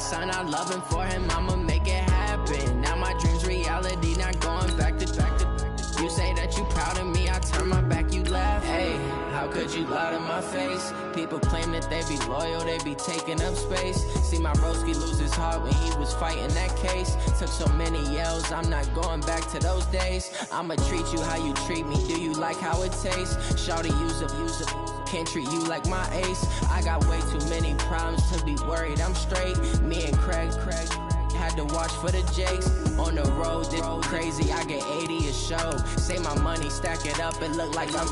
son, I love him for him, I'ma make it happen. Now my dream's reality, not going back to. You say that you proud of me, I turn my back, you laugh. Hey, how could you lie to my face? People claim that they be loyal, they be taking up space. See my broski lose his heart when he was fighting that case. Took so many yells, I'm not going back to those days. I'ma treat you how you treat me, do you like how it tastes? Shawty, use up, can't treat you like my ace. I got way too many problems to be worried, I'm straight. Me and Craig had to watch for the Jakes. On the road, this crazy, I get 80 a show. Say my money, stack it up, it look like I'm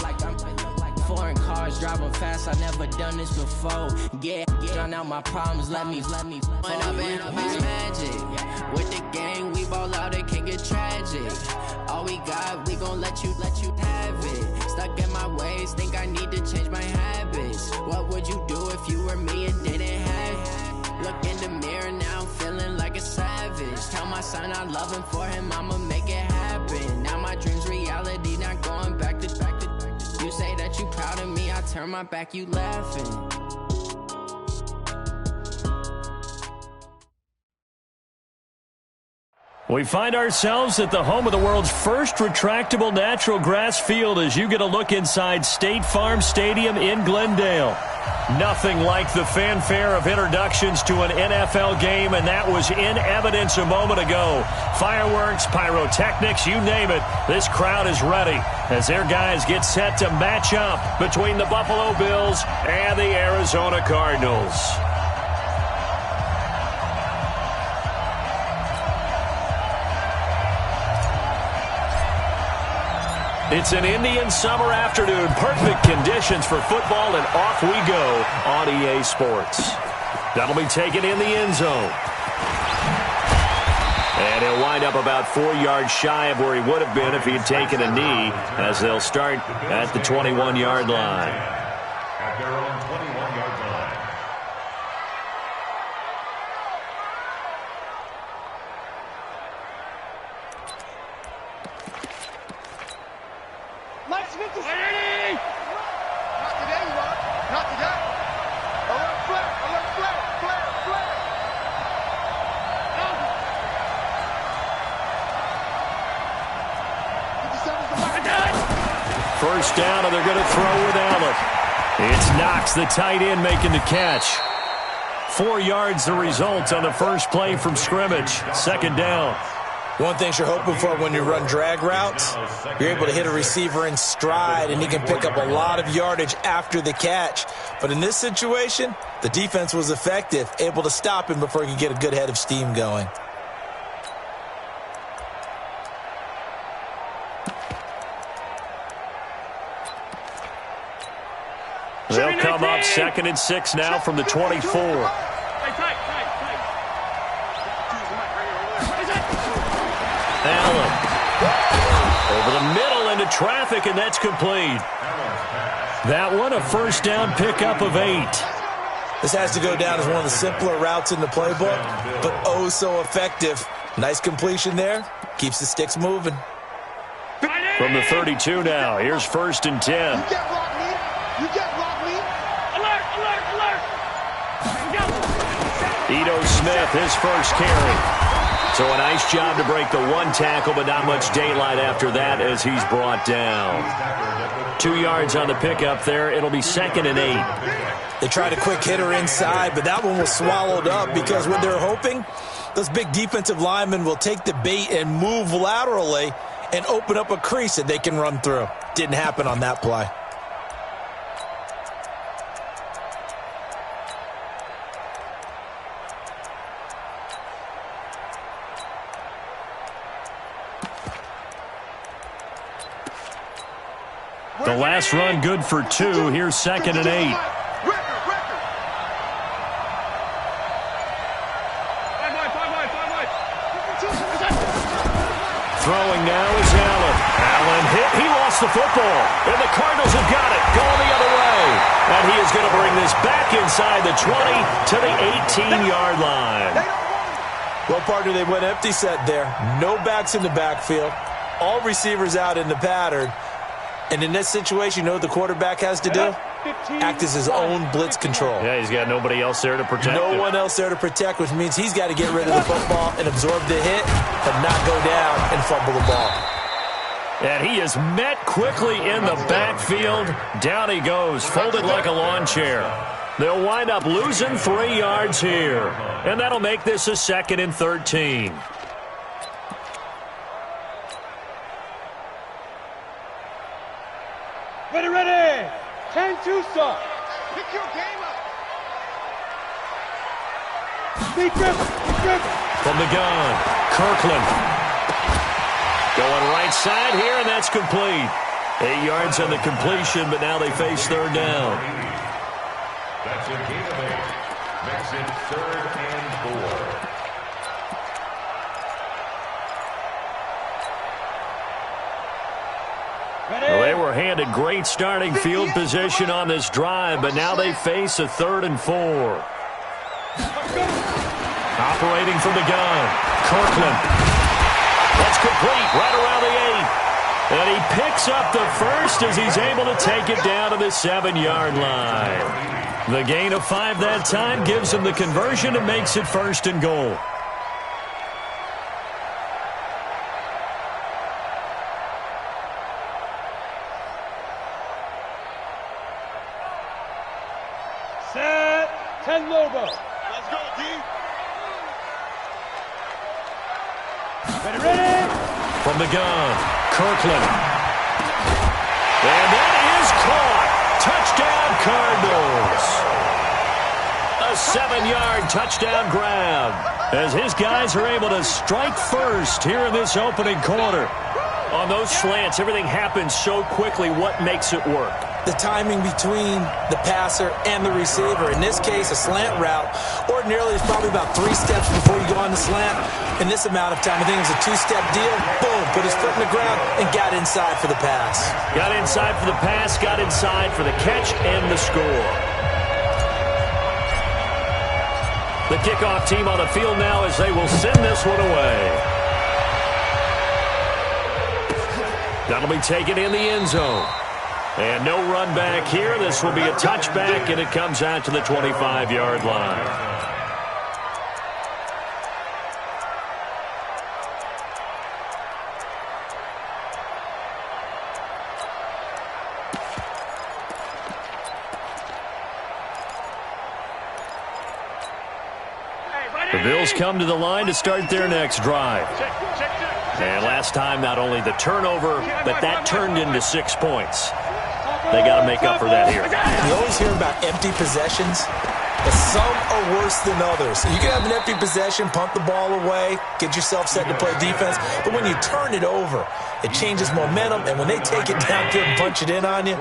foreign cars, driving fast, I never done this before. Get out my problems, let me When up it's magic. With the gang, we ball out, it can get tragic. All we got, we gon' let you have it. Stuck in my ways, think I need to change my habits. What would you do if you were me and didn't have it? Look in the mirror now, I'm feeling like a savage. Tell my son I love him for him, I'ma make it happen. Now my dream's reality, not going back to. You say that you proud of me, I turn my back, you laughing. We find ourselves at the home of the world's first retractable natural grass field as you get a look inside State Farm Stadium in Glendale. Nothing like the fanfare of introductions to an NFL game, and that was in evidence a moment ago. Fireworks, pyrotechnics, you name it. This crowd is ready as their guys get set to match up between the Buffalo Bills and the Arizona Cardinals. It's an Indian summer afternoon. Perfect conditions for football, and off we go on EA Sports. That'll be taken in the end zone. And he'll wind up about 4 yards shy of where he would have been if he had taken a knee, as they'll start at the 21-yard line. At their own 21-yard line. Not today, Rob. Not today. Alert flare. Alert flare. Flare. Flare. First down, and they're going to throw with Allen. It's Knox, the tight end, making the catch. 4 yards the result on the first play from scrimmage. Second down. One thing you're hoping for when you run drag routes, you're able to hit a receiver in stride, and he can pick up a lot of yardage after the catch. But in this situation, the defense was effective, able to stop him before he could get a good head of steam going. They'll come up 2nd and 6 now from the 24. Allen over the middle into traffic, and that's complete. That one, a first down pickup of 8. This has to go down as one of the simpler routes in the playbook, but oh so effective. Nice completion there. Keeps the sticks moving. From the 32 now, here's 1st and 10. You get rock me. You get rock me. Alert, alert, alert. Ito Smith, his first carry. So a nice job to break the one tackle, but not much daylight after that as he's brought down. 2 yards on the pickup there. It'll be 2nd and 8. They tried a quick hitter inside, but that one was swallowed up because what they're hoping, those big defensive linemen will take the bait and move laterally and open up a crease that they can run through. Didn't happen on that play. The last run good for 2. Here's 2nd and 8. Throwing now is Allen. Allen hit. He lost the football. And the Cardinals have got it. Going the other way. And he is going to bring this back inside the 20 to the 18-yard line. Well, partner, they went empty set there. No backs in the backfield. All receivers out in the pattern. And in this situation, you know what the quarterback has to do? act as his own blitz control. Yeah, he's got nobody else there to protect him. No one else there to protect, which means he's got to get rid of the football and absorb the hit, but not go down and fumble the ball. And he is met quickly in the backfield. Down he goes, folded like a lawn chair. They'll wind up losing 3 yards here. And that'll make this a 2nd and 13. Ready. 10-2, son. Pick your game up. Speed grip. From the gun, Kirkland. Going right side here, and that's complete. 8 yards on the completion, but now they face 3rd down. That's a gain of 8. Makes it 3rd and 4. Well, they were handed great starting field position on this drive, but now they face a 3rd and 4. Operating from the gun, Kirkland. That's complete right around the 8. And he picks up the first as he's able to take it down to the 7-yard line. The gain of 5 that time gives him the conversion and makes it 1st and goal. Set. 10 logo. Let's go, D. Ready. From the gun, Kirkland. And that is caught. Touchdown, Cardinals. A 7-yard touchdown grab as his guys are able to strike first here in this opening quarter. On those slants, everything happens so quickly. What makes it work? The timing between the passer and the receiver. In this case, a slant route ordinarily is probably about 3 steps before you go on the slant. In this amount of time, I think it was a 2-step deal. Boom, put his foot in the ground and got inside for the pass. Got inside for the pass, got inside for the catch and the score. The kickoff team on the field now as they will send this one away. That'll be taken in the end zone. And no run back here. This will be a touchback, and it comes out to the 25-yard line. The Bills come to the line to start their next drive. And last time, not only the turnover, but that turned into 6 points. They got to make up for that here. You always hear about empty possessions, but some are worse than others. You can have an empty possession, punt the ball away, get yourself set to play defense, but when you turn it over, it changes momentum, and when they take it downfield and punch it in on you,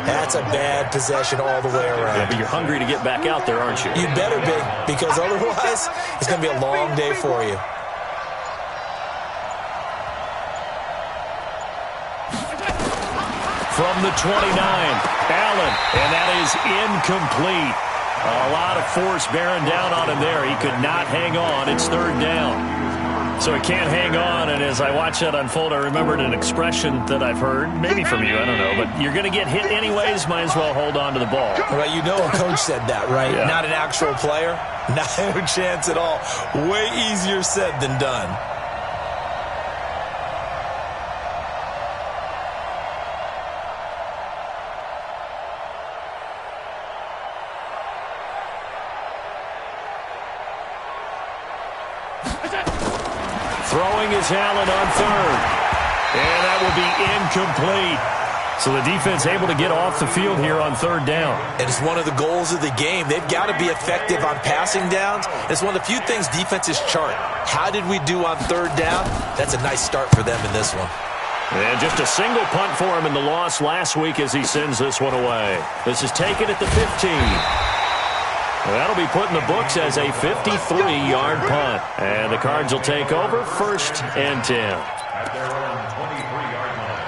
that's a bad possession all the way around. Yeah, but you're hungry to get back out there, aren't you? You better be, because otherwise, it's going to be a long day for you. From the 29, Allen, and that is incomplete. A lot of force bearing down on him there. He could not hang on. It's 3rd down. So he can't hang on, and as I watch that unfold, I remembered an expression that I've heard, maybe from you, I don't know, but you're going to get hit anyways, might as well hold on to the ball. Right, you know a coach said that, right? Yeah. Not an actual player. No chance at all. Way easier said than done. Throwing is Allen on 3rd. And that will be incomplete. So the defense able to get off the field here on 3rd down. And it's one of the goals of the game. They've got to be effective on passing downs. It's one of the few things defenses chart. How did we do on 3rd down? That's a nice start for them in this one. And just a single punt for him in the loss last week as he sends this one away. This is taken at the 15. That'll be put in the books as a 53-yard punt. And the Cards will take over 1st and 10. At their own 23-yard line.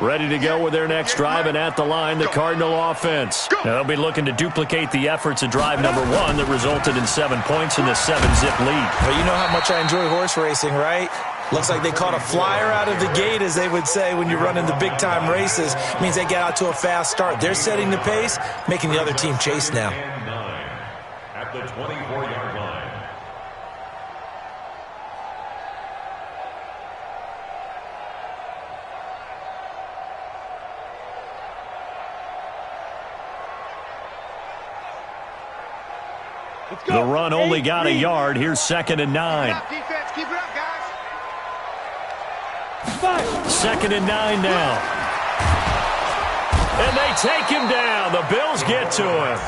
Ready to go with their next drive, and at the line, the Cardinal offense. Now, they'll be looking to duplicate the efforts of drive number 1 that resulted in 7 points in the 7-zip lead. Well, you know how much I enjoy horse racing, right? Looks like they caught a flyer out of the gate, as they would say when you're running the big-time races. It means they get out to a fast start. They're setting the pace, making the other team chase now. At the 24-yard line. The run only got a yard. Here's 2nd and 9. Defense, keep it up, guys. 2nd and 9 now. And they take him down. The Bills get to him.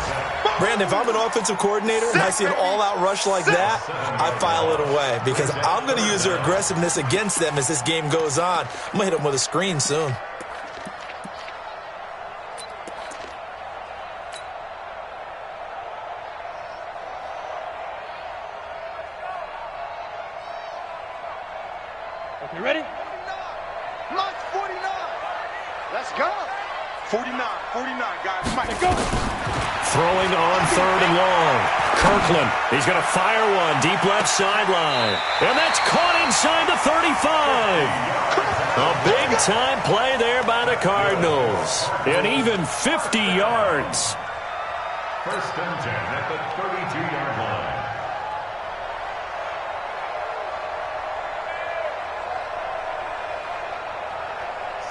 Brandon, if I'm an offensive coordinator and I see an all-out rush like that, I file it away because I'm going to use their aggressiveness against them as this game goes on. I'm going to hit them with a screen soon. You ready? Launch 49. Let's go. 49, guys. Mike, go. Throwing on 3rd and long. Kirkland, he's going to fire one deep left sideline. And that's caught inside the 35. A big-time play there by the Cardinals. And even 50 yards. 1st and 10 at the 32-yard line.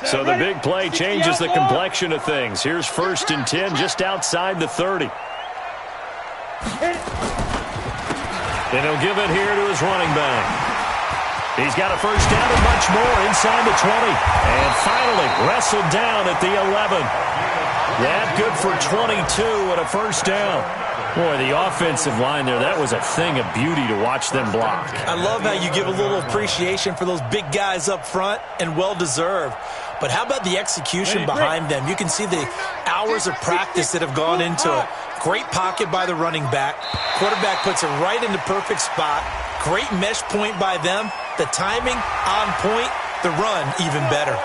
So the big play changes the complexion of things. Here's 1st and 10 just outside the 30. And he'll give it here to his running back. He's got a first down and much more inside the 20. And finally wrestled down at the 11. That good for 22 and a first down. Boy, the offensive line there, that was a thing of beauty to watch them block. I love how you give a little appreciation for those big guys up front, and well-deserved. But how about the execution behind them? You can see the hours of practice that have gone into it. Great pocket by the running back. Quarterback puts it right in the perfect spot. Great mesh point by them. The timing on point. The run even better.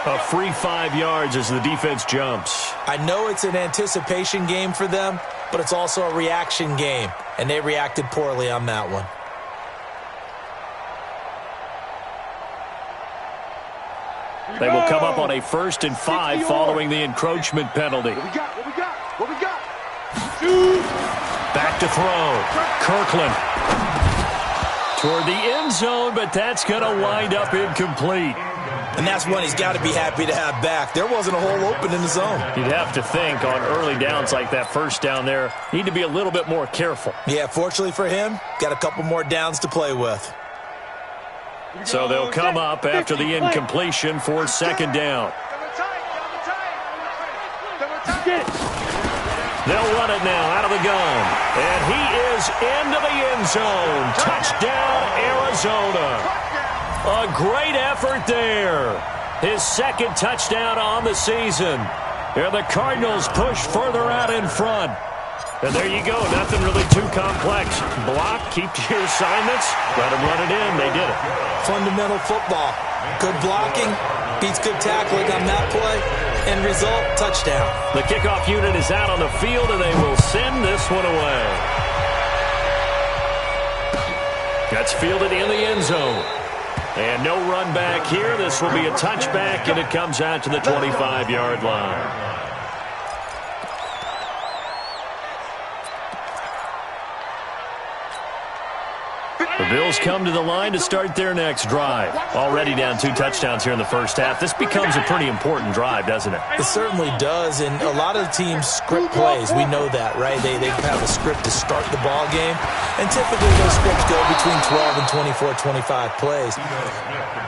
A free 5 yards as the defense jumps. I know it's an anticipation game for them, but it's also a reaction game, and they reacted poorly on that one. They will come up on a 1st and 5 following the encroachment penalty. What we got? Back to throw. Kirkland. Toward the end zone, but that's going to wind up incomplete. And that's one he's got to be happy to have back. There wasn't a hole open in the zone. You'd have to think on early downs like that first down there, need to be a little bit more careful. Yeah, fortunately for him, got a couple more downs to play with. So they'll come up after the incompletion for 2nd down. They'll run it now out of the gun. And he is into the end zone. Touchdown, Arizona. A great effort there. His 2nd touchdown on the season. And the Cardinals push further out in front. And there you go. Nothing really too complex. Block, keep to your assignments, let them run it in. They did it. Fundamental football. Good blocking, beats good tackling on that play. End result, touchdown. The kickoff unit is out on the field, and they will send this one away. That's fielded in the end zone. And no run back here. This will be a touchback, and it comes out to the 25-yard line. The Bills come to the line to start their next drive. Already down 2 touchdowns here in the first half. This becomes a pretty important drive, doesn't it? It certainly does, and a lot of the teams script plays. We know that, right? They have a script to start the ball game, and typically those scripts go between 12 and 24, 25 plays.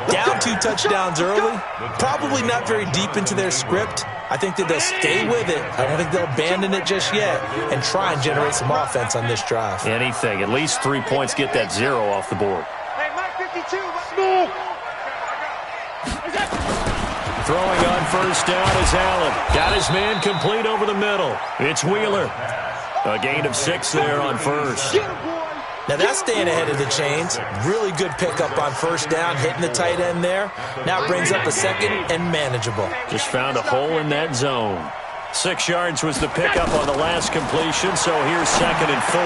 Down 2 touchdowns early, probably not very deep into their script. I think that they'll stay with it. I don't think they'll abandon it just yet and try and generate some offense on this drive. Anything. At least 3 points, get that 0 off the board. Hey, Mike 52, move. Throwing on first down is Allen. Got his man complete over the middle. It's Wheeler. A gain of 6 there on first. Get him, boy. Now that's staying ahead of the chains. Really good pickup on first down, hitting the tight end there. Now it brings up a second and manageable. Just found a hole in that zone. 6 yards was the pickup on the last completion, so here's 2nd and 4.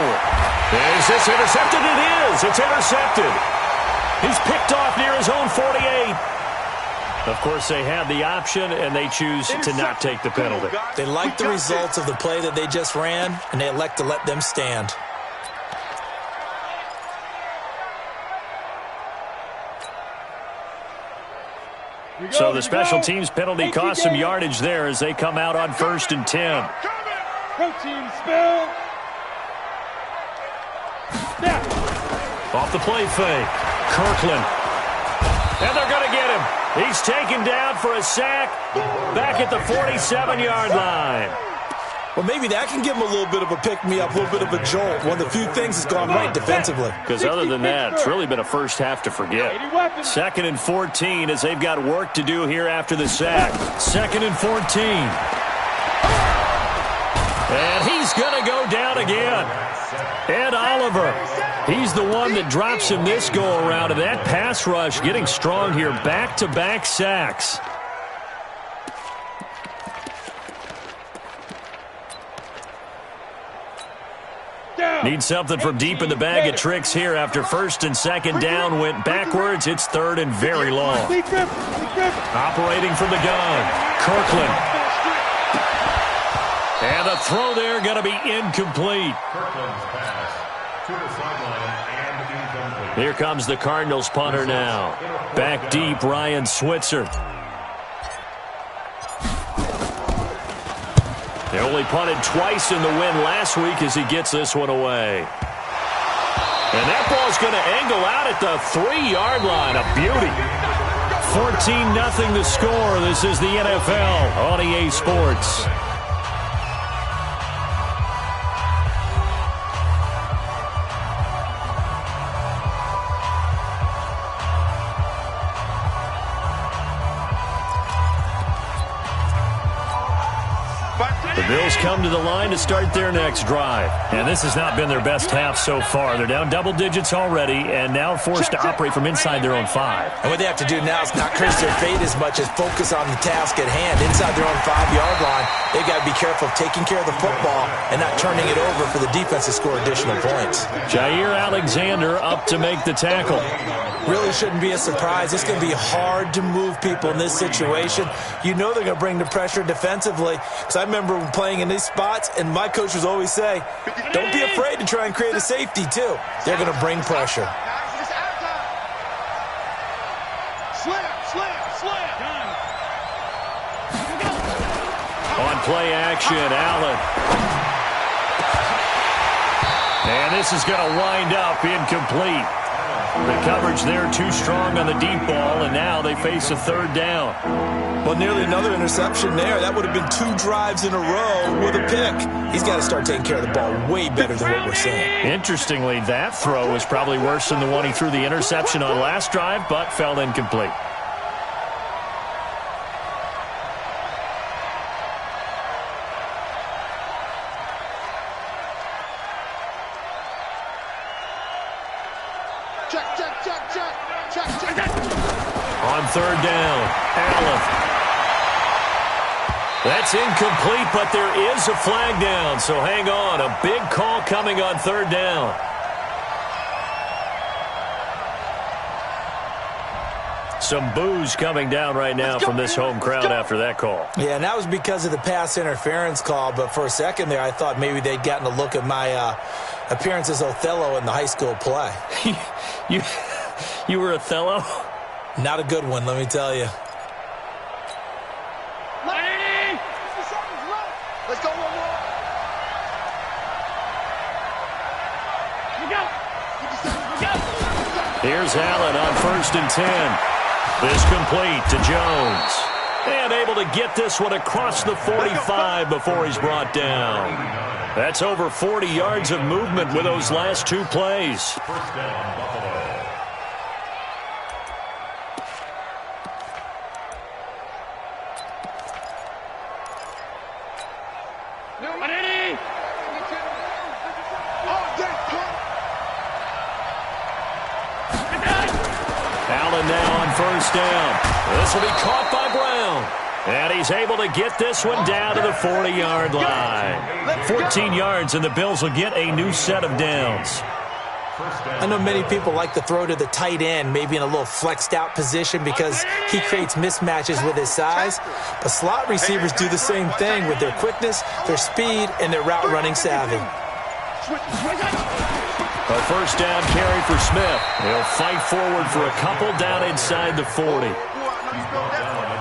Is this intercepted? It is. It's intercepted. He's picked off near his own 48. Of course, they have the option, and they choose to not take the penalty. They like the results of the play that they just ran, and they elect to let them stand. So the special teams penalty cost some yardage there as they come out on 1st and 10. Protein spill. Off the play fake. Kirkland. And they're going to get him. He's taken down for a sack back at the 47-yard line. Well, maybe that can give him a little bit of a pick-me-up, a little bit of a jolt. One of the few things that's gone right defensively. Because other than that, it's really been a first half to forget. 2nd and 14 as they've got work to do here after the sack. 2nd and 14. And he's going to go down again. Ed Oliver. He's the one that drops him this go-around. And that pass rush getting strong here. Back-to-back sacks. Need something from deep in the bag of tricks here after 1st and 2nd down went backwards. It's 3rd and very long. Operating from the gun, Kirkland. And the throw there going to be incomplete. Kirkland's pass to the sideline and incomplete. Here comes the Cardinals punter now. Back deep, Ryan Switzer. They only punted twice in the win last week as he gets this one away. And that ball's going to angle out at the 3-yard line. A beauty. 14-0 the score. This is the NFL on EA Sports. The Bills come to the line to start their next drive. And this has not been their best half so far. They're down double digits already and now forced to operate from inside their own 5. And what they have to do now is not curse their fate as much as focus on the task at hand. Inside their own 5-yard line, they've got to be careful of taking care of the football and not turning it over for the defense to score additional points. Jair Alexander up to make the tackle. Really shouldn't be a surprise. It's going to be hard to move people in this situation. You know they're going to bring the pressure defensively. Because I remember playing in these spots, and my coach would always say, don't be afraid to try and create a safety, too. They're going to bring pressure. On play action, Allen. And this is going to wind up incomplete. The coverage there too strong on the deep ball, and now they face a 3rd down. Well, nearly another interception there. That would have been 2 drives in a row with a pick. He's got to start taking care of the ball way better than what we're seeing. Interestingly, that throw was probably worse than the one he threw the interception on last drive, but fell incomplete. On 3rd down, Allen. That's incomplete, but there is a flag down, so hang on. A big call coming on 3rd down. Some boos coming down right now from this home crowd after that call. Yeah, and that was because of the pass interference call, but for a second there I thought maybe they'd gotten a look at my appearance as Othello in the high school play. You were Othello? Not a good one, let me tell you. Let's go one more. Here's Allen on 1st and 10. This complete to Jones. And able to get this one across the 45 before he's brought down. That's over 40 yards of movement with those last 2 plays. 1st down, Buffalo. Allen now on first down. This will be caught by Brown. And he's able to get this one down to the 40-yard line. 14 yards, and the Bills will get a new set of downs. I know many people like to throw to the tight end, maybe in a little flexed out position because he creates mismatches with his size. But slot receivers do the same thing with their quickness, their speed, and their route running savvy. A first down carry for Smith. He'll fight forward for a couple down inside the 40.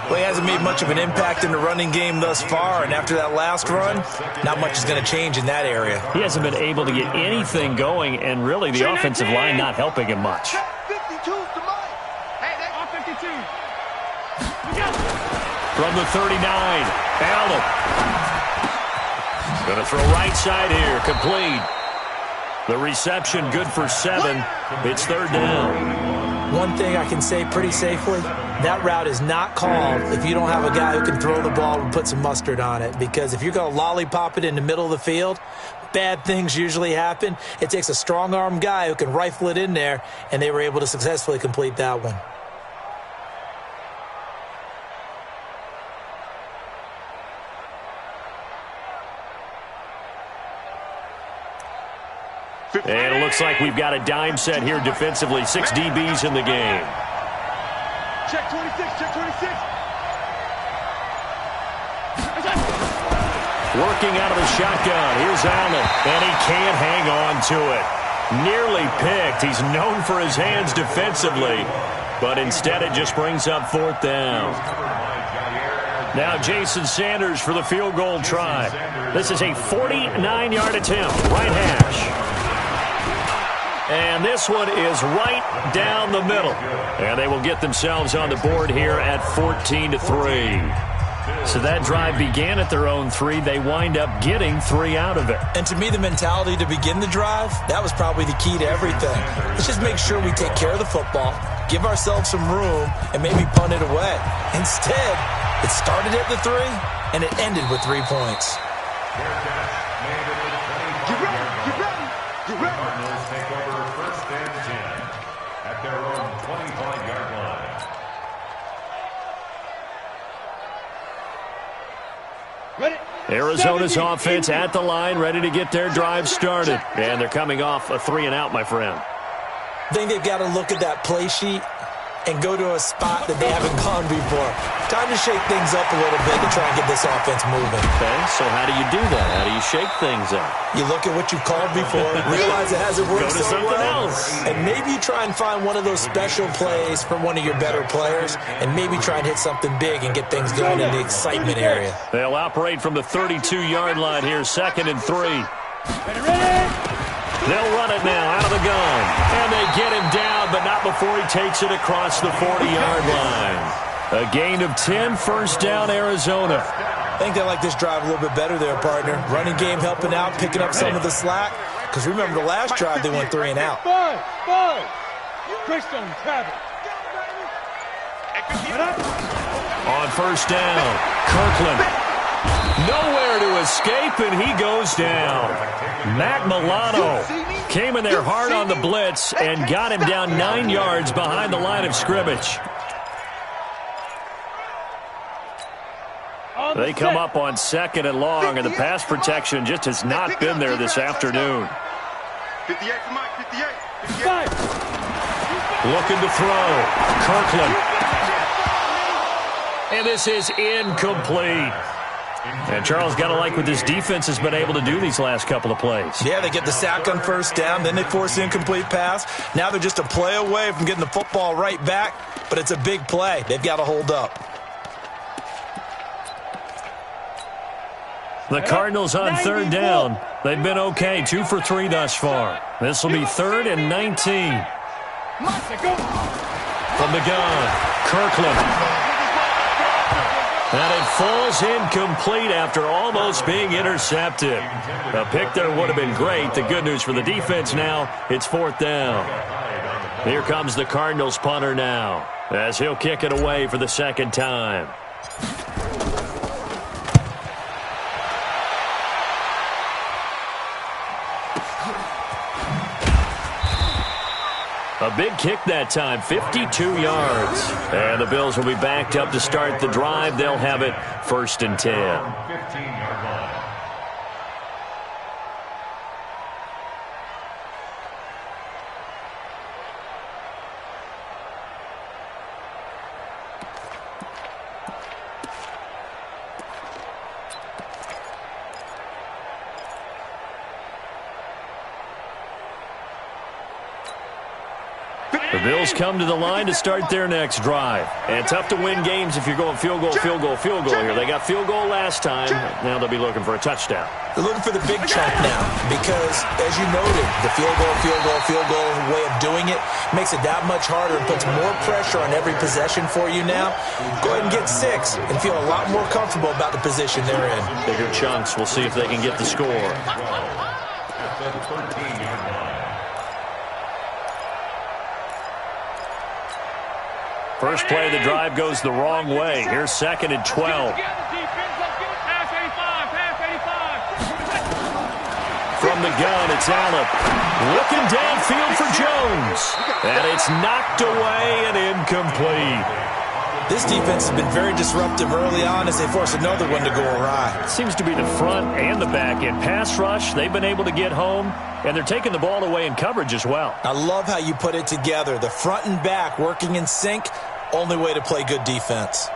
Well, he hasn't made much of an impact in the running game thus far, and after that last run, not much is going to change in that area. He hasn't been able to get anything going, and really the offensive line not helping him much. From the 39, Allen. Going to throw right side here, complete. The reception good for 7. It's third down. One thing I can say pretty safely, that route is not called if you don't have a guy who can throw the ball and put some mustard on it. Because if you're going to lollipop it in the middle of the field, bad things usually happen. It takes a strong-arm guy who can rifle it in there, and they were able to successfully complete that one. And it looks like we've got a dime set here defensively. 6 DBs in the game. Check 26, check 26. Working out of the shotgun. Here's Allen, and he can't hang on to it. Nearly picked. He's known for his hands defensively, but instead it just brings up fourth down. Now Jason Sanders for the field goal try. This is a 49-yard attempt. Right hash. And this one is right down the middle. And they will get themselves on the board here at 14-3. So that drive began at their own 3. They wind up getting 3 out of it. And to me, the mentality to begin the drive, that was probably the key to everything. Let's just make sure we take care of the football, give ourselves some room, and maybe punt it away. Instead, it started at the 3, and it ended with 3 points. Arizona's offense at the line, ready to get their drive started. And they're coming off a 3-and-out, my friend. I think they've got to look at that play sheet and go to a spot that they haven't gone before. Time to shake things up a little bit to try and get this offense moving. Okay, so how do you do that? How do you shake things up? You look at what you called before, realize it hasn't worked Go to something else. and maybe you try and find one of those special plays from one of your better players, and maybe try and hit something big and get things going in the excitement area. They'll operate from the 32-yard line here, 2nd and 3. They'll run it now out of the gun. And they get him down, but not before he takes it across the 40-yard line. A gain of 10, first down, Arizona. I think they like this drive a little bit better there, partner. Running game helping out, picking up some of the slack. Because remember, the last drive they went 3-and-out. On first down, Kirkland. Nowhere to escape, and he goes down. Matt Milano came in there hard on the blitz and got him down 9 yards behind the line of scrimmage. They come up on 2nd and long, and the pass protection just has not been there this afternoon. 58 for Mike, 58. Looking to throw. Kirkland. And this is incomplete. And Charles got to like what this defense has been able to do these last couple of plays. Yeah, they get the sack on first down, then they force the incomplete pass. Now they're just a play away from getting the football right back, but it's a big play. They've got to hold up. The Cardinals on 3rd down. They've been okay, 2 for 3 thus far. This will be 3rd and 19. From the gun, Kirkland. And it falls incomplete after almost being intercepted. A pick there would have been great. The good news for the defense now, it's 4th down. Here comes the Cardinals punter now, as he'll kick it away for the 2nd time. A big kick that time, 52 yards. And the Bills will be backed up to start the drive. They'll have it 1st and 10. 15-yard line. The Bills come to the line to start their next drive. And tough to win games if you're going field goal, field goal, field goal here. They got field goal last time. Now they'll be looking for a touchdown. They're looking for the big chunk now because, as you noted, the field goal way of doing it makes it that much harder and puts more pressure on every possession for you now. Go ahead and get 6 and feel a lot more comfortable about the position they're in. Bigger chunks. We'll see if they can get the score. At the 13-yard line. First play of the drive goes the wrong way. Here's 2nd and 12. From the gun, it's Allen. Looking downfield for Jones. And it's knocked away and incomplete. This defense has been very disruptive early on as they force another one to go awry. Seems to be the front and the back end. Pass rush, they've been able to get home, and they're taking the ball away in coverage as well. I love how you put it together. The front and back working in sync, only way to play good defense.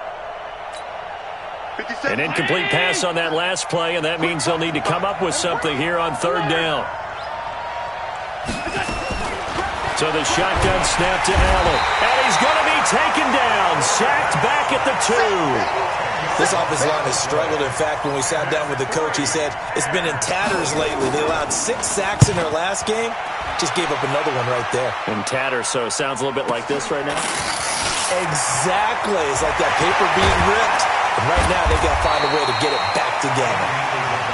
An incomplete pass on that last play, and that means they'll need to come up with something here on 3rd down. So the shotgun snap to Allen, and he's going to be taken down, sacked back at the 2. This offensive line has struggled. In fact, when we sat down with the coach, he said it's been in tatters lately. They allowed 6 sacks in their last game. Just gave up another one right there. In tatters, so it sounds a little bit like this right now? Exactly. It's like that paper being ripped. And right now, they've got to find a way to get it back together.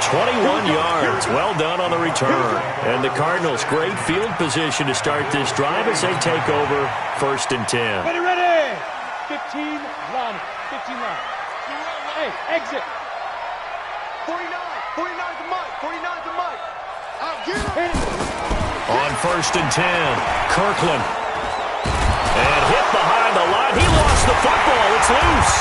21 yards. Well done on the return. And the Cardinals, great field position to start this drive as they take over 1st and 10. Ready. 15 line. 15 line. Hey, exit. 49 to Mike. 49 to Mike. On 1st and 10, Kirkland. And hit behind the line. He lost the football. It's loose.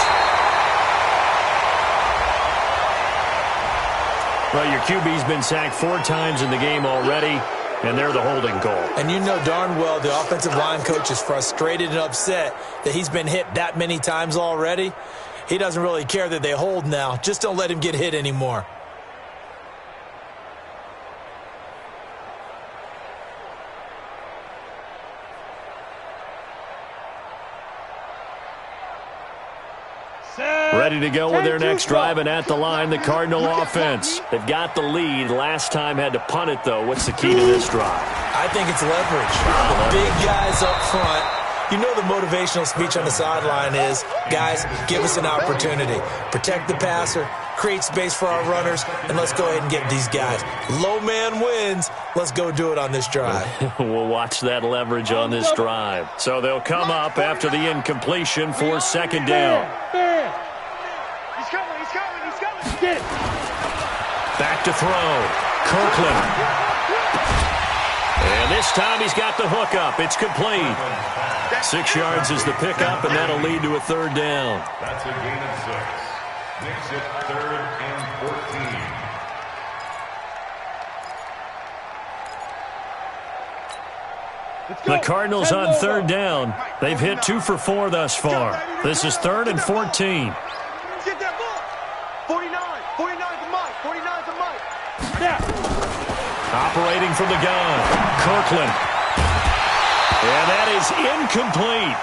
Well, your QB's been sacked 4 times in the game already, and they're the holding call. And you know darn well the offensive line coach is frustrated and upset that he's been hit that many times already. He doesn't really care that they hold now. Just don't let him get hit anymore. Ready to go with their next drive, and at the line, the Cardinal offense. They've got the lead. Last time had to punt it, though. What's the key to this drive? I think it's leverage. The big guys up front. You know the motivational speech on the sideline is, guys, give us an opportunity. Protect the passer, create space for our runners, and let's go ahead and get these guys. Low man wins. Let's go do it on this drive. We'll watch that leverage on this drive. So they'll come up after the incompletion for 2nd down. He's coming. Get it. Back to throw. Kirkland. And this time he's got the hook up. It's complete. 6 yards is the pickup, and that'll lead to a 3rd down. That's a gain of 6. Makes it 3rd and 14. The Cardinals on 3rd down. They've hit 2 for 4 thus far. This is 3rd and 14. Get that ball. 49 to Mike. 49 to Mike. Operating from the gun, Kirkland. And that is incomplete.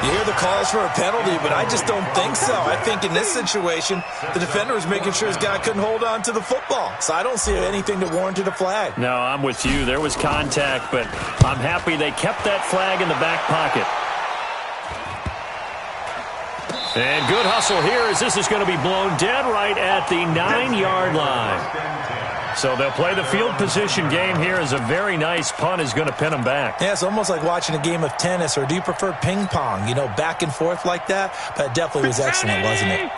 You hear the calls for a penalty, but I just don't think so. I think in this situation, the defender was making sure his guy couldn't hold on to the football. So I don't see anything to warrant a flag. No, I'm with you. There was contact, but I'm happy they kept that flag in the back pocket. And good hustle here as this is going to be blown dead right at the 9-yard line. So they'll play the field position game here as a very nice punt is going to pin them back. Yeah, it's almost like watching a game of tennis, or do you prefer ping pong? You know, back and forth like that? But it definitely was excellent, wasn't it?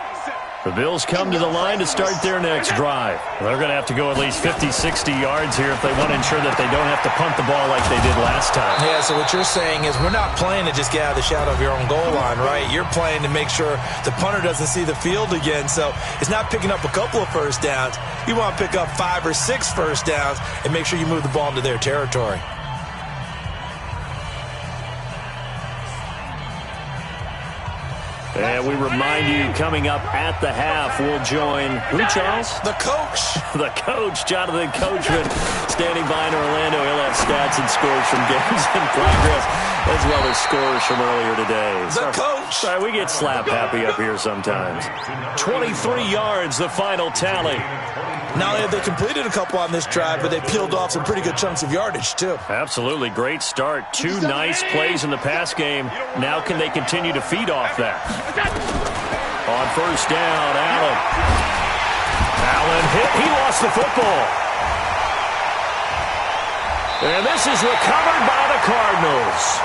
The Bills come to the line to start their next drive. They're going to have to go at least 50, 60 yards here if they want to ensure that they don't have to punt the ball like they did last time. Yeah, so what you're saying is we're not playing to just get out of the shadow of your own goal line, right? You're playing to make sure the punter doesn't see the field again. So it's not picking up a couple of first downs. You want to pick up 5 or 6 first downs and make sure you move the ball into their territory. And we remind you, coming up at the half, we'll join who, Charles? The coach. The coach, Jonathan Coachman, standing by in Orlando. He'll have stats and scores from games in progress, as well as scores from earlier today. The coach. Sorry, we get slap happy up here sometimes. 23 yards, the final tally. Not only have they completed a couple on this drive, but they peeled off some pretty good chunks of yardage, too. Absolutely. Great start. 2 nice plays in the pass game. Now can they continue to feed off that? On first down, Allen hit. He lost the football. And this is recovered by the Cardinals.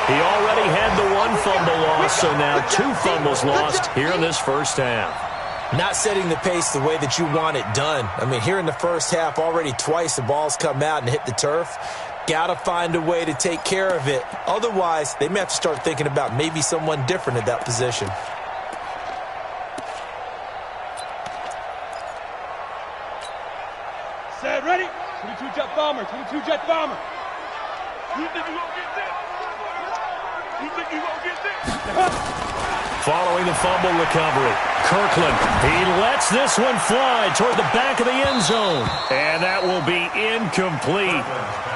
He already had the 1 fumble loss, so now 2 fumbles lost here in this first half. Not setting the pace the way that you want it done. I mean, here in the first half, already twice the ball's come out and hit the turf. Got to find a way to take care of it. Otherwise, they may have to start thinking about maybe someone different at that position. Set, ready? 22-jet bomber, 22-jet bomber. You think you gonna get this? You think you gonna get this? Following the fumble recovery, Kirkland, he lets this one fly toward the back of the end zone. And that will be incomplete.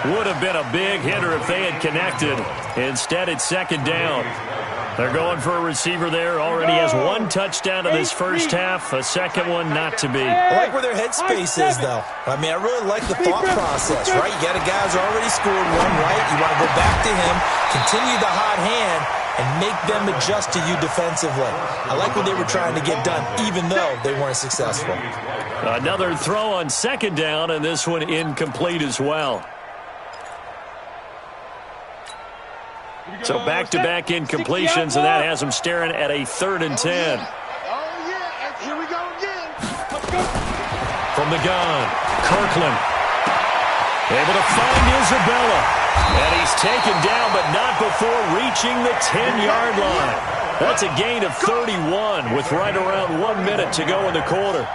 Would have been a big hitter if they had connected. Instead, it's second down. They're going for a receiver there. Already has 1 touchdown in this first half. A second one not to be. I like where their headspace is, though. I mean, I really like the thought process, right? You got a guy who's already scored 1, right? You want to go back to him, continue the hot hand, and make them adjust to you defensively. I like what they were trying to get done, even though they weren't successful. Another throw on second down, and this one incomplete as well. So back-to-back incompletions, and that has them staring at a 3rd and 10. Oh, yeah. Here we go again. From the gun, Kirkland. Able to find Isabella. And he's taken down, but not before reaching the 10-yard line. That's a gain of 31 with right around 1 minute to go in the quarter.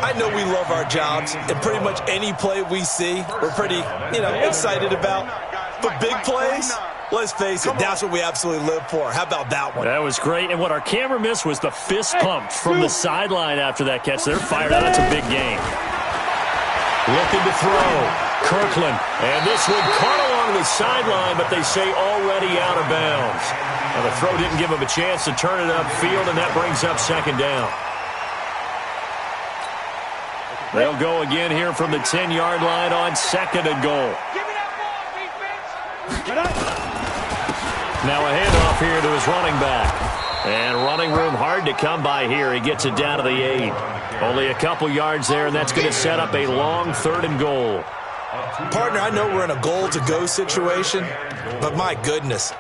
I know we love our jobs, and pretty much any play we see, we're pretty, excited about. But big plays, let's face it, that's what we absolutely live for. How about that one? That was great. And what our camera missed was the fist pump from the sideline after that catch. They're fired up. That's a big game. Looking to throw. Kirkland. And this one caught along the sideline, but they say already out of bounds. Now the throw didn't give him a chance to turn it upfield, and that brings up second down. They'll go again here from the 10-yard line on 2nd and goal. Now a handoff here to his running back. And running room hard to come by here. He gets it down to the 8. Only a couple yards there, and that's going to set up a long 3rd and goal. Partner, I know we're in a goal-to-go situation, but my goodness,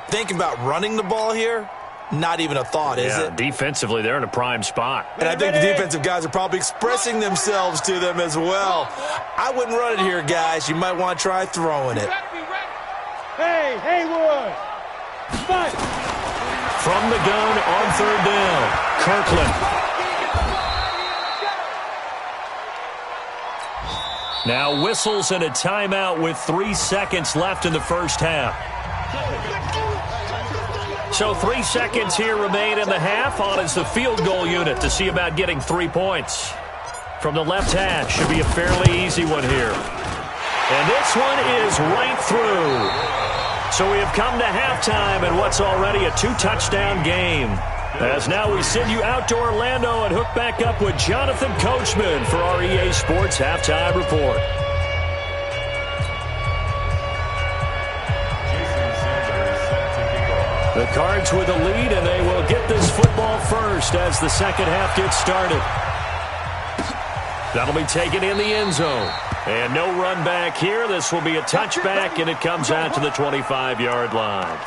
think about running the ball here, not even a thought, is it? Defensively, they're in a prime spot. And I think the defensive guys are probably expressing themselves to them as well. I wouldn't run it here, guys. You might want to try throwing it. Hey, Haywood! Fight! From the gun on 3rd down, Kirkland. Now whistles and a timeout with 3 seconds left in the first half. So 3 seconds here remain in the half. On is the field goal unit to see about getting 3 points. From the left hash, should be a fairly easy one here. And this one is right through. So we have come to halftime in what's already a 2-touchdown game. As now we send you out to Orlando and hook back up with Jonathan Coachman for our EA Sports Halftime Report. The Cards with a lead, and they will get this football first as the second half gets started. That'll be taken in the end zone. And no run back here. This will be a touchback, and it comes out to the 25-yard line.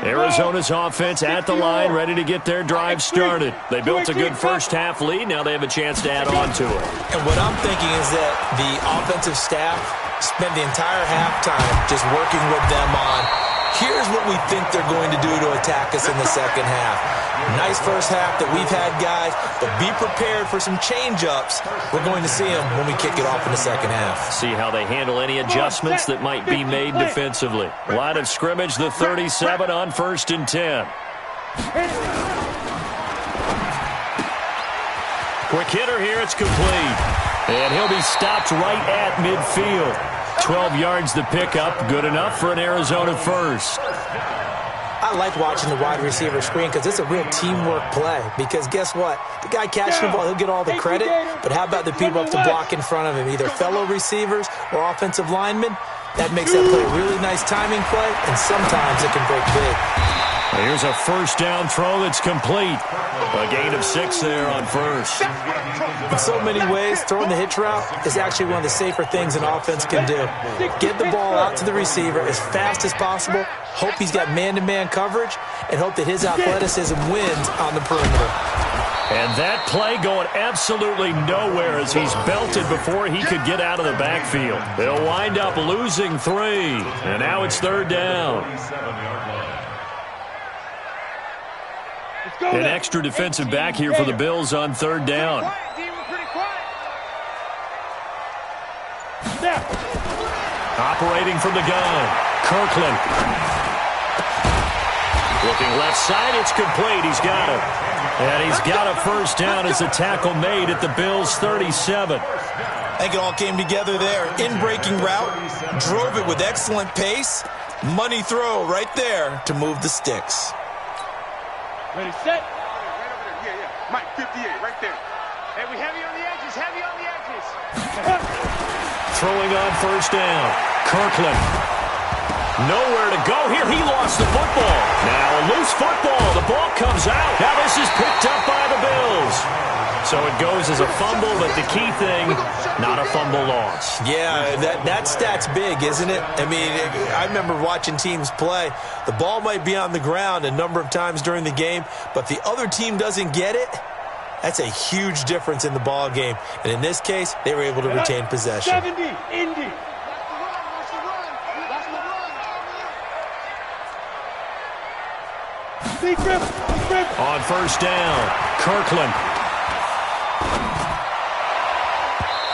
Arizona's offense at the line, ready to get their drive started. They built a good first-half lead. Now they have a chance to add on to it. And what I'm thinking is that the offensive staff spent the entire halftime just working with them on, here's what we think they're going to do to attack us in the second half. Nice first half that we've had, guys, but be prepared for some change-ups. We're going to see them when we kick it off in the second half. See how they handle any adjustments that might be made defensively. Line of scrimmage, the 37 on 1st and 10. Quick hitter here, it's complete. And he'll be stopped right at midfield. 12 yards to pick up, good enough for an Arizona first. I like watching the wide receiver screen because it's a real teamwork play. Because guess what? The guy catching the ball, he'll get all the credit. But how about the people up to block in front of him, either fellow receivers or offensive linemen? That makes that play a really nice timing play, and sometimes it can break big. Here's a first down throw that's complete. A gain of 6 there on first. In so many ways, throwing the hitch route is actually one of the safer things an offense can do. Get the ball out to the receiver as fast as possible, hope he's got man-to-man coverage, and hope that his athleticism wins on the perimeter. And that play going absolutely nowhere as he's belted before he could get out of the backfield. They'll wind up losing 3, and now it's 3rd down. An extra defensive back here for the Bills on 3rd down. Operating from the gun, Kirkland. Looking left side, it's complete. He's got it. And he's got a first down as the tackle made at the Bills' 37. I think it all came together there. In-breaking route, drove it with excellent pace. Money throw right there to move the sticks. Ready, set. Yeah. Mike, 58, right there. Hey, we heavy on the edges, heavy on the edges. Throwing on first down, Kirkland. Nowhere to go here. He lost the football. Now a loose football. The ball comes out. Now this is picked up by the Bills. So it goes as a fumble, but the key thing, not a fumble loss. Yeah, that stat's big, isn't it? I mean, I remember watching teams play. The ball might be on the ground a number of times during the game, but the other team doesn't get it. That's a huge difference in the ball game. And in this case, they were able to retain possession. 70, Indy. On first down, Kirkland.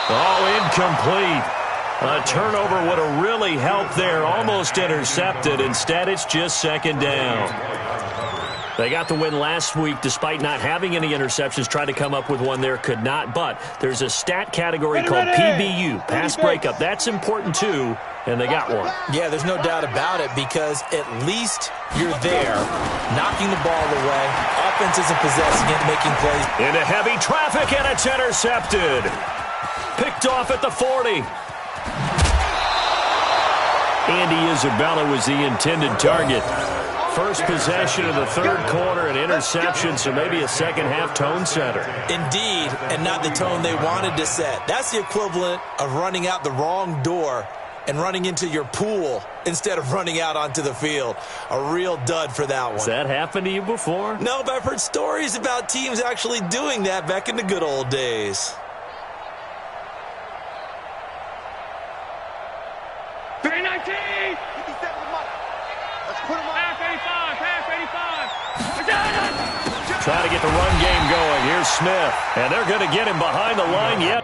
Oh, incomplete. A turnover would have really helped there. Almost intercepted. Instead, it's just 2nd down. They got the win last week despite not having any interceptions. Tried to come up with one there, could not. But there's a stat category called PBU, pass breakup. That's important too, and they got one. Yeah, there's no doubt about it because at least you're there, knocking the ball away. Offense isn't possessing it, making plays. Into heavy traffic, and it's intercepted. Picked off at the 40. Andy Isabella was the intended target. First possession of the 3rd quarter, an interception, so maybe a second-half tone setter. Indeed, and not the tone they wanted to set. That's the equivalent of running out the wrong door and running into your pool instead of running out onto the field. A real dud for that one. Has that happened to you before? No, but I've heard stories about teams actually doing that back in the good old days. Trying to get the run game going. Here's Smith. And they're going to get him behind the line yet.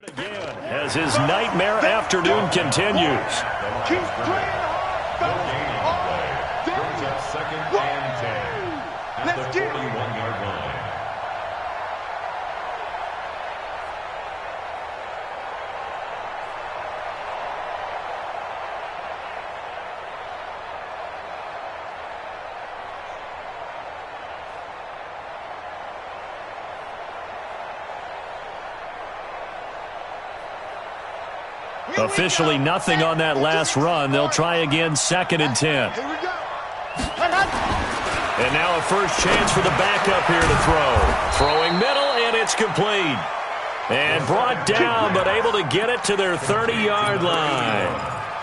Again, as his nightmare afternoon continues. Keep playing hard. Brings up second and 10 at the 41-yard line. Officially nothing on that last run. They'll try again, second and 10. Here we go. And now a first chance for the backup here to throw. Throwing middle, and it's complete. And brought down, but able to get it to their 30-yard line.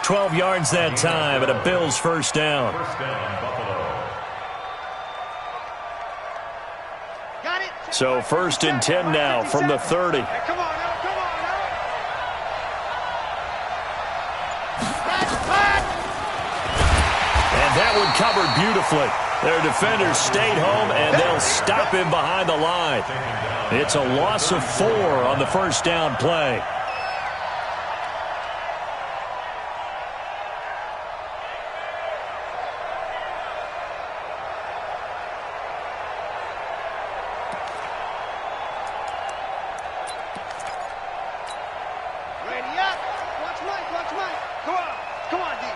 12 yards that time, and a Bills first down. First down, Buffalo. Got it. So first and 10 now from the 30. Hey, come on now, come on now. And that one covered beautifully. Their defenders stayed home, and they'll stop him behind the line. It's a loss of 4 on the first down play. Ready up. Watch Mike, watch Mike. Come on. Come on, D.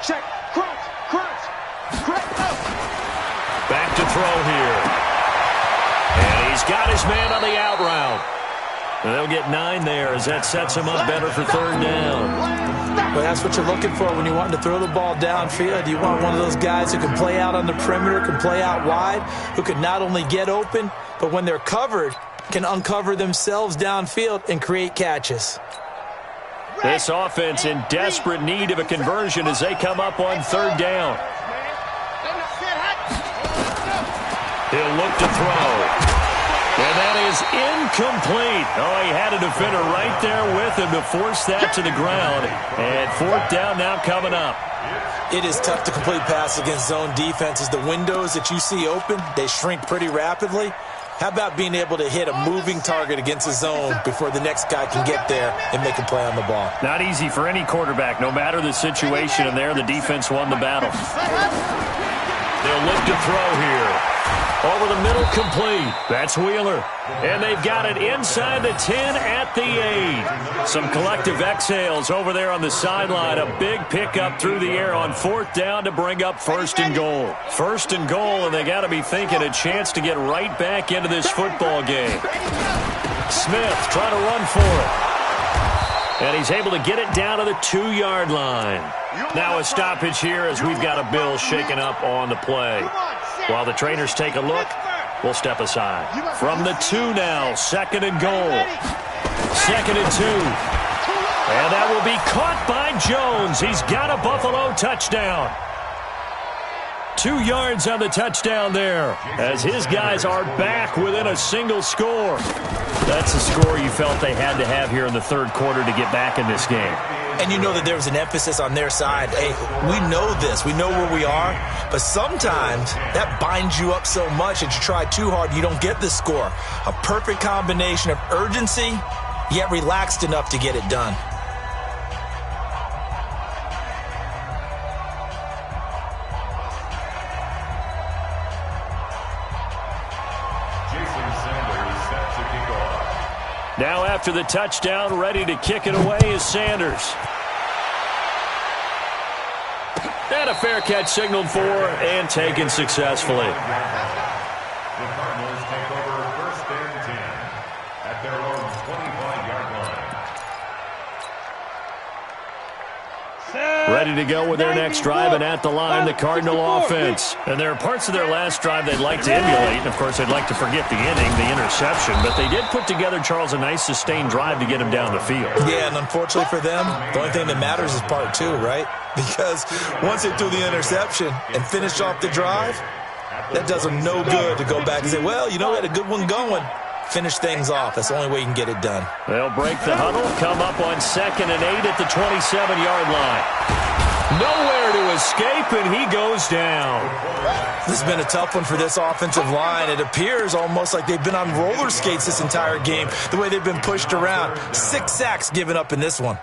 Check. Crunch, crunch. Crunch up. Back to throw here. And he's got his man on the out route. And they'll get 9 there as that sets him up better for third down. Well, that's what you're looking for when you want to throw the ball downfield. You want one of those guys who can play out on the perimeter, can play out wide, who can not only get open, but when they're covered, can uncover themselves downfield and create catches. This offense in desperate need of a conversion as they come up on third down. He'll look to throw. And that is incomplete. Oh, he had a defender right there with him to force that to the ground. And fourth down now coming up. It is tough to complete passes against zone defenses. The windows that you see open, they shrink pretty rapidly. How about being able to hit a moving target against a zone before the next guy can get there and make a play on the ball? Not easy for any quarterback, no matter the situation. And there, the defense won the battle. They'll look to throw here. Over the middle, complete. That's Wheeler. And they've got it inside the 10 at the 8. Some collective exhales over there on the sideline. A big pickup through the air on fourth down to bring up first and goal. First and goal, and they got to be thinking a chance to get right back into this football game. Smith trying to run for it. And he's able to get it down to the 2-yard line. Now a stoppage here as we've got a Bill shaken up on the play. While the trainers take a look, we'll step aside. From the 2 now, second and goal. Second and 2. And that will be caught by Jones. He's got a Buffalo touchdown. 2 yards on the touchdown there as his guys are back within a single score. That's the score you felt they had to have here in the third quarter to get back in this game. And you know that there was an emphasis on their side. Hey, we know this. We know where we are. But sometimes that binds you up so much that you try too hard, you don't get the score. A perfect combination of urgency, yet relaxed enough to get it done. Now after the touchdown, ready to kick it away is Sanders. And a fair catch signaled for and taken successfully. The Cardinals take over first and 10 at their own 25-yard line. Ready to go with their next drive, and at the line, the Cardinal offense. And there are parts of their last drive they'd like to emulate. And, of course, they'd like to forget the inning, the interception. But they did put together, Charles, a nice sustained drive to get him down the field. Yeah, and unfortunately for them, the only thing that matters is part 2, right? Because once they threw the interception and finished off the drive, that does them no good to go back and say, well, you know, we had a good one going. Finish things off. That's the only way you can get it done. They'll break the huddle, come up on second and 8 at the 27-yard line. Nowhere to escape, and he goes down. This has been a tough one for this offensive line. It appears almost like they've been on roller skates this entire game, the way they've been pushed around. 6 sacks given up in this one.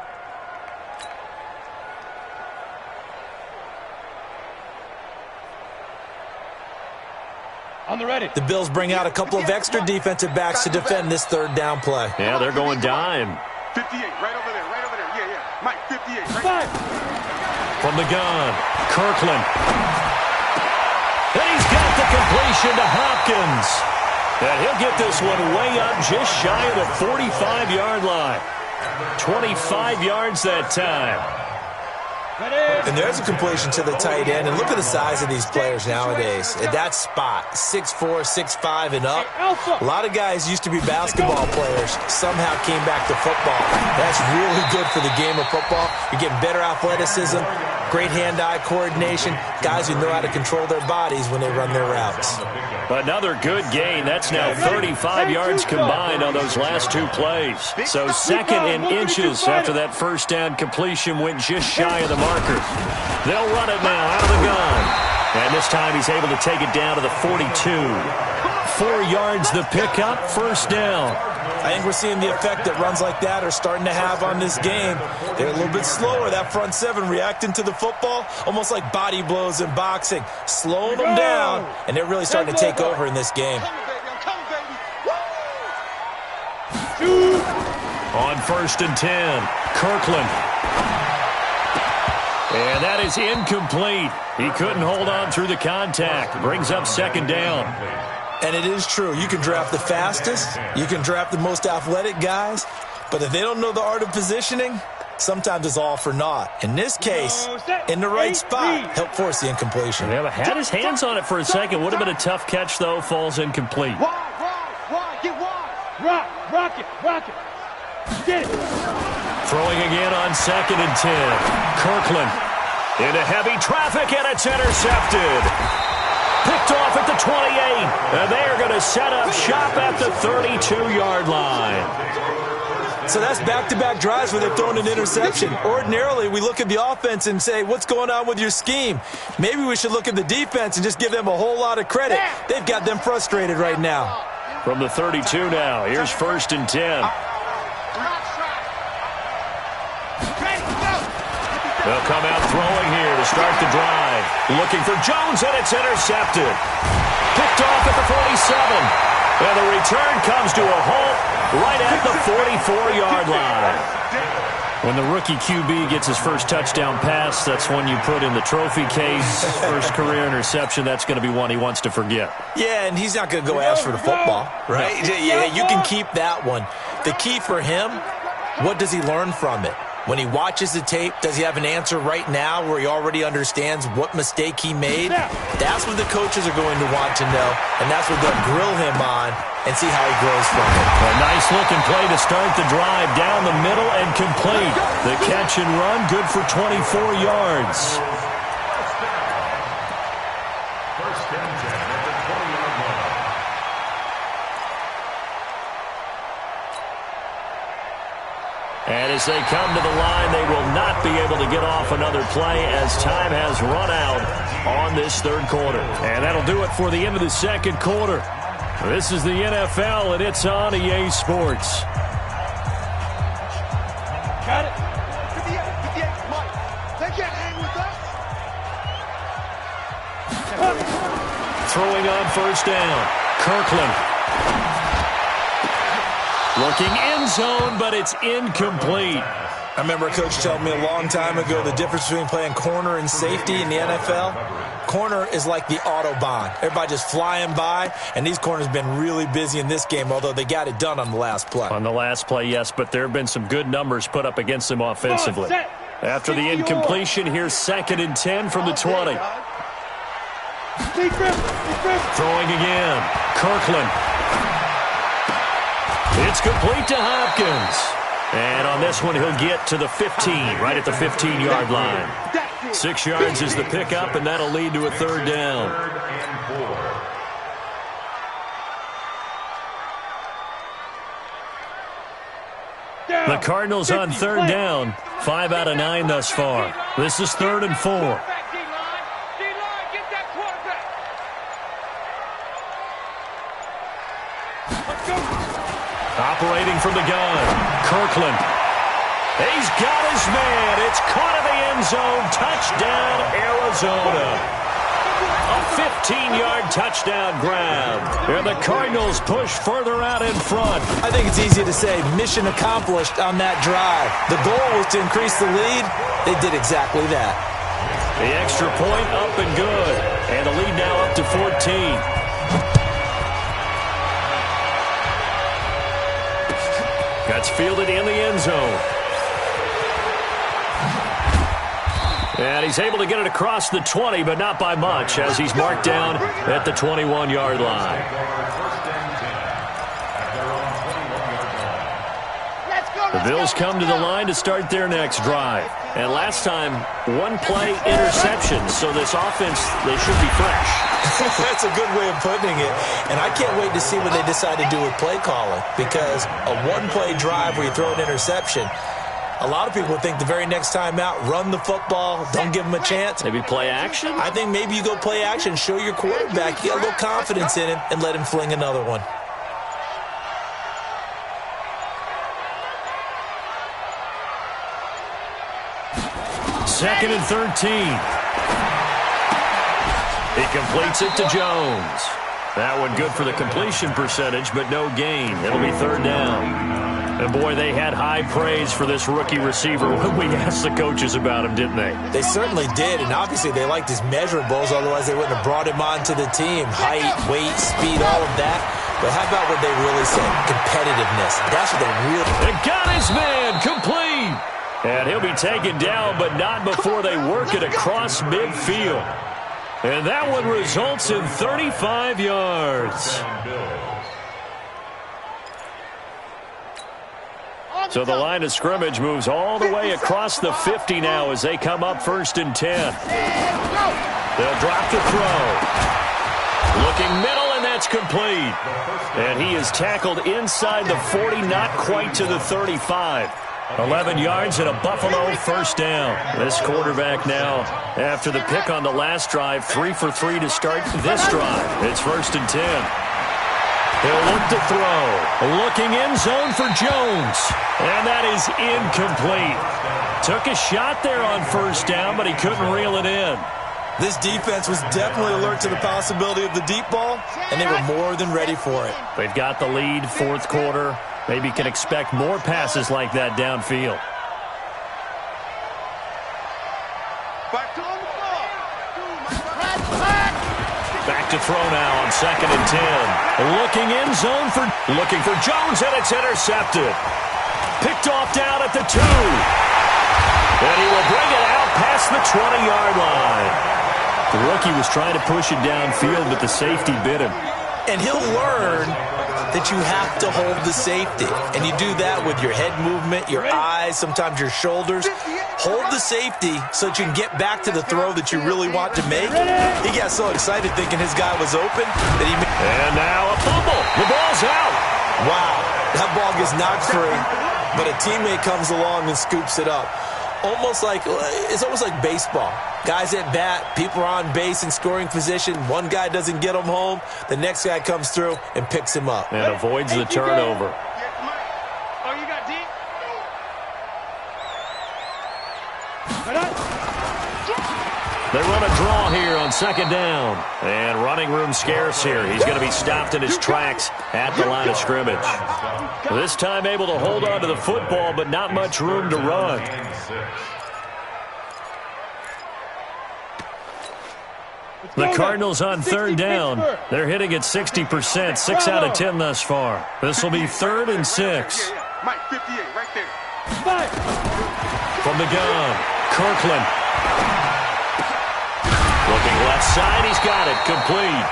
On the ready. The Bills bring out a couple of extra defensive backs to defend this third down play. Yeah, they're going dime. 58, right over there, right over there. Yeah, yeah. Mike, 58, right. From the gun, Kirkland. And he's got the completion to Hopkins. And he'll get this one way up just shy of the 45-yard line. 25 yards that time. And there's a completion to the tight end. And look at the size of these players nowadays. At that spot, 6'4", 6'5", and up. A lot of guys used to be basketball players. Somehow came back to football. That's really good for the game of football. You're getting better athleticism, great hand-eye coordination, guys who know how to control their bodies when they run their routes. Another good gain. That's now 35 yards combined on those last two plays. So second and inches after that first down completion went just shy of the marker. They'll run it now out of the gun. And this time he's able to take it down to the 42. 4 yards the pickup, first down. I think we're seeing the effect that runs like that are starting to have on this game. They're a little bit slower, that front seven, reacting to the football, almost like body blows in boxing, slowing them down, and they're really starting to take over in this game. On 1st and 10, Kirkland. And that is incomplete. He couldn't hold on through the contact. Brings up second down. And it is true. You can draft the fastest. You can draft the most athletic guys. But if they don't know the art of positioning, sometimes it's all for naught. In this case, in the right spot, help force the incompletion. Yeah, had his hands on it for a second. Would have been a tough catch, though. Falls incomplete. Wide, get wide. Rock it. Get it. Throwing again on 2nd and 10. Kirkland into heavy traffic, and it's intercepted. Picked off at the 28, and they're going to set up shop at the 32-yard line. So that's back-to-back drives where they're throwing an interception. Ordinarily, we look at the offense and say, what's going on with your scheme? Maybe we should look at the defense and just give them a whole lot of credit. They've got them frustrated right now. From the 32 now, here's 1st and 10. They'll come out throwing here to start the drive. Looking for Jones, and it's intercepted. Picked off at the 47. And the return comes to a halt right at the 44-yard line. When the rookie QB gets his first touchdown pass, that's one you put in the trophy case. First career interception, that's going to be one he wants to forget. Yeah, and he's not going to go ask for the football, right? Yeah, you can keep that one. The key for him, what does he learn from it? When he watches the tape, does he have an answer right now where he already understands what mistake he made? That's what the coaches are going to want to know, and that's what they'll grill him on and see how he grows from it. A nice-looking play to start the drive down the middle and complete. The catch and run, good for 24 yards. First and 10 at the 20-yard line. And as they come to the line, they will not be able to get off another play as time has run out on this third quarter. And that'll do it for the end of the second quarter. This is the NFL, and it's on EA Sports. Got it. 58, Mike. They can't hang with us. Throwing on first down. Kirkland. Looking end zone, but it's incomplete. I remember a coach telling me a long time ago the difference between playing corner and safety in the NFL. Corner is like the Autobahn. Everybody just flying by, and these corners have been really busy in this game, although they got it done on the last play. On the last play, yes, but there have been some good numbers put up against them offensively. After the incompletion, here's 2nd and 10 from the 20. Throwing again. Kirkland. It's complete to Hopkins. And on this one, he'll get to the 15, right at the 15-yard line. 6 yards is the pickup, and that'll lead to a third down. The Cardinals on third down, 5 out of 9 thus far. This is 3rd and 4. Operating from the gun, Kirkland. He's got his man. It's caught in the end zone. Touchdown, Arizona. A 15-yard touchdown grab. And the Cardinals push further out in front. I think it's easy to say mission accomplished on that drive. The goal was to increase the lead. They did exactly that. The extra point up and good. And the lead now up to 14. That's fielded in the end zone. And he's able to get it across the 20, but not by much, as he's marked down at the 21-yard line. The Bills come to the line to start their next drive. And last time, one-play interception, so this offense, they should be fresh. That's a good way of putting it. And I can't wait to see what they decide to do with play calling, because a one-play drive where you throw an interception, a lot of people think the very next time out, run the football, don't give them a chance. Maybe play action? I think maybe you go play action, show your quarterback, you got a little confidence in him, and let him fling another one. Second and 13. He completes it to Jones. That one good for the completion percentage, but no gain. It'll be third down. And, boy, they had high praise for this rookie receiver when we asked the coaches about him, didn't they? They certainly did, and obviously they liked his measurables, otherwise they wouldn't have brought him onto the team. Height, weight, speed, all of that. But how about what they really said? Competitiveness. That's what they really... They got his man complete. And he'll be taken down, but not before they work it across midfield. And that one results in 35 yards. So the line of scrimmage moves all the way across the 50 now as they come up 1st and 10. They'll drop the throw. Looking middle, and that's complete. And he is tackled inside the 40, not quite to the 35. 11 yards and a Buffalo first down. This quarterback now, after the pick on the last drive, 3 for 3 to start this drive. It's 1st and 10. He'll look to throw. Looking in zone for Jones. And that is incomplete. Took a shot there on first down, but he couldn't reel it in. This defense was definitely alert to the possibility of the deep ball, and they were more than ready for it. They've got the lead, fourth quarter. Maybe can expect more passes like that downfield. Back to throw now on 2nd and 10. Looking in zone looking for Jones, and it's intercepted. Picked off down at the 2. And he will bring it out past the 20-yard line. The rookie was trying to push it downfield, but the safety bit him. And he'll learn that you have to hold the safety. And you do that with your head movement, your eyes, sometimes your shoulders. Hold the safety so that you can get back to the throw that you really want to make. He got so excited thinking his guy was open that he... And now a fumble. The ball's out. Wow, that ball gets knocked free, but a teammate comes along and scoops it up. It's almost like baseball. Guys at bat, people are on base in scoring position. One guy doesn't get him home. The next guy comes through and picks him up. And avoids the turnover. They run a draw here on 2nd down. And running room scarce here. He's going to be stopped in his tracks at the line of scrimmage. This time able to hold on to the football, but not much room to run. The Cardinals on 3rd down. They're hitting at 60%, 6 out of 10 thus far. This will be 3rd and 6. Mike, 58, right there. From the gun, Kirkland. Looking left side, he's got it, complete.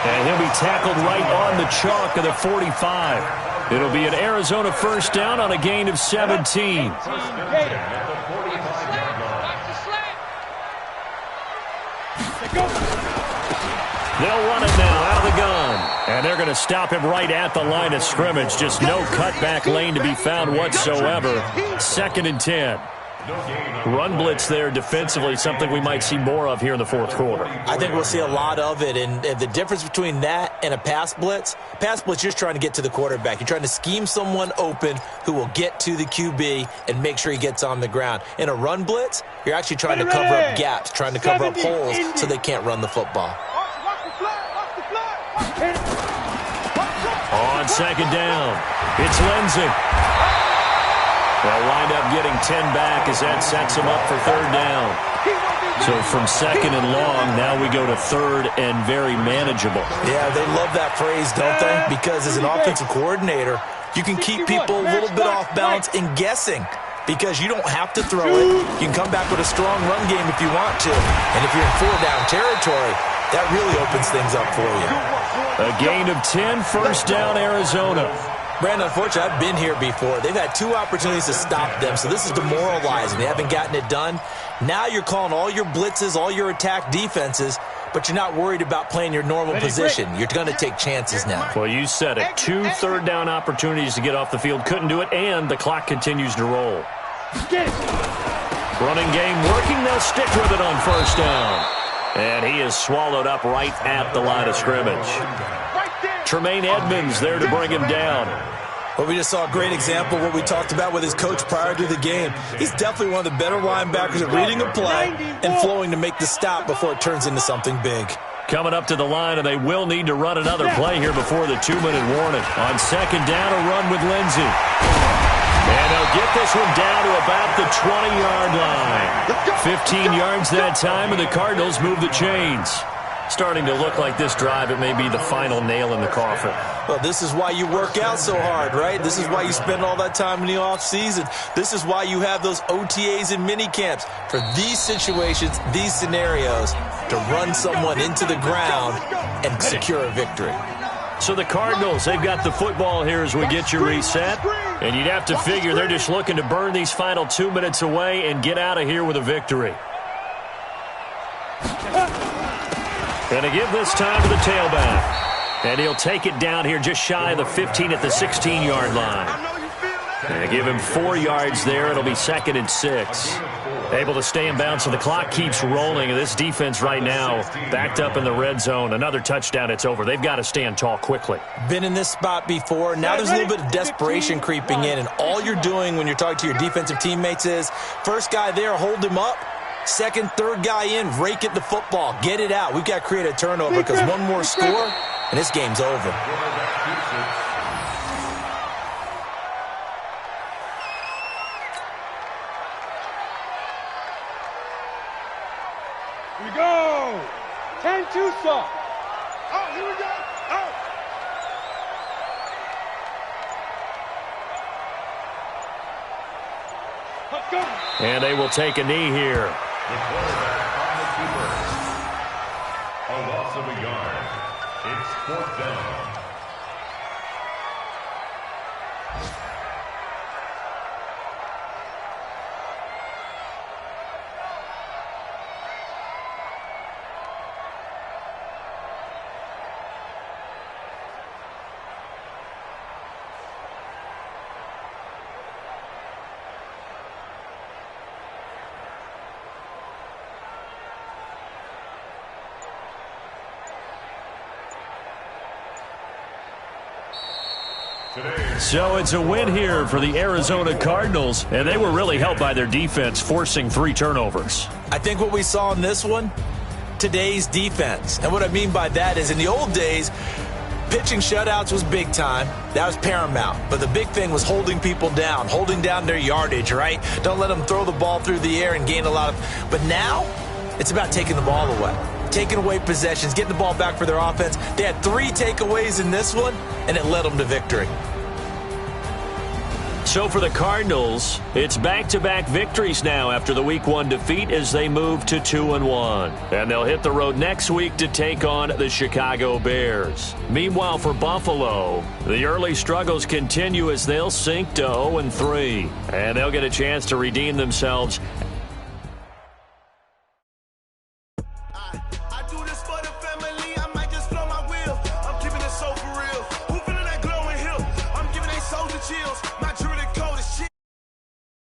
And he'll be tackled right on the chalk of the 45. It'll be an Arizona first down on a gain of 17. They'll run it now out of the gun. And they're going to stop him right at the line of scrimmage. Just no cutback lane to be found whatsoever. 2nd and 10. Run blitz there defensively, something we might see more of here in the fourth quarter. I think we'll see a lot of it, and the difference between that and a pass blitz, you're just trying to get to the quarterback. You're trying to scheme someone open who will get to the QB and make sure he gets on the ground. In a run blitz, you're actually trying to cover up gaps, trying to cover up holes so they can't run the football. On second down, it's Lindsey. They'll wind up getting 10 back as that sets them up for third down. So from second and long, now we go to third and very manageable. Yeah, they love that phrase, don't they? Because as an offensive coordinator, you can keep people a little bit off balance and guessing because you don't have to throw it. You can come back with a strong run game if you want to. And if you're in four-down territory, that really opens things up for you. A gain of 10, first down, Arizona. Brandon, unfortunately, I've been here before. They've had 2 opportunities to stop them, so this is demoralizing. They haven't gotten it done. Now you're calling all your blitzes, all your attack defenses, but you're not worried about playing your normal position. You're going to take chances now. Well, you said it. 2 third-down opportunities to get off the field. Couldn't do it, and the clock continues to roll. Running game working. They'll stick with it on first down. And he is swallowed up right at the line of scrimmage. Tremaine Edmonds there to bring him down. Well, we just saw a great example of what we talked about with his coach prior to the game. He's definitely one of the better linebackers at reading a play and flowing to make the stop before it turns into something big. Coming up to the line, and they will need to run another play here before the 2-minute warning. On second down, a run with Lindsey. And they'll get this one down to about the 20-yard line. 15 yards that time, and the Cardinals move the chains. Starting to look like this drive, it may be the final nail in the coffin. Well, this is why you work out so hard, right? This is why you spend all that time in the offseason. This is why you have those OTAs and mini camps for these situations, these scenarios, to run someone into the ground and secure a victory. So the Cardinals, they've got the football here as we get you reset. And you'd have to figure they're just looking to burn these final 2 minutes away and get out of here with a victory. Going to give this time to the tailback. And he'll take it down here just shy of the 15 at the 16-yard line. And give him 4 yards there. It'll be 2nd and 6. Able to stay in bounds, so the clock keeps rolling. And this defense right now backed up in the red zone. Another touchdown, it's over. They've got to stand tall quickly. Been in this spot before. Now there's a little bit of desperation creeping in. And all you're doing when you're talking to your defensive teammates is, first guy there, hold him up. Second, third guy in, rake at the football. Get it out. We've got to create a turnover because one more score, and this game's over. Here we go. 10-2 saw. Oh, here we go. Oh. Let's go. And they will take a knee here. The quarterback on the keeper. A loss of a yard. It's 4th down. So it's a win here for the Arizona Cardinals, and they were really helped by their defense, forcing 3 turnovers. I think what we saw in this one, today's defense. And what I mean by that is in the old days, pitching shutouts was big time. That was paramount. But the big thing was holding people down, holding down their yardage, right? Don't let them throw the ball through the air and gain a lot of... But now, it's about taking the ball away. Taking away possessions, getting the ball back for their offense. They had 3 takeaways in this one, and it led them to victory. So for the Cardinals, it's back-to-back victories now after the Week 1 defeat as they move to 2-1. And they'll hit the road next week to take on the Chicago Bears. Meanwhile, for Buffalo, the early struggles continue as they'll sink to 0-3. And they'll get a chance to redeem themselves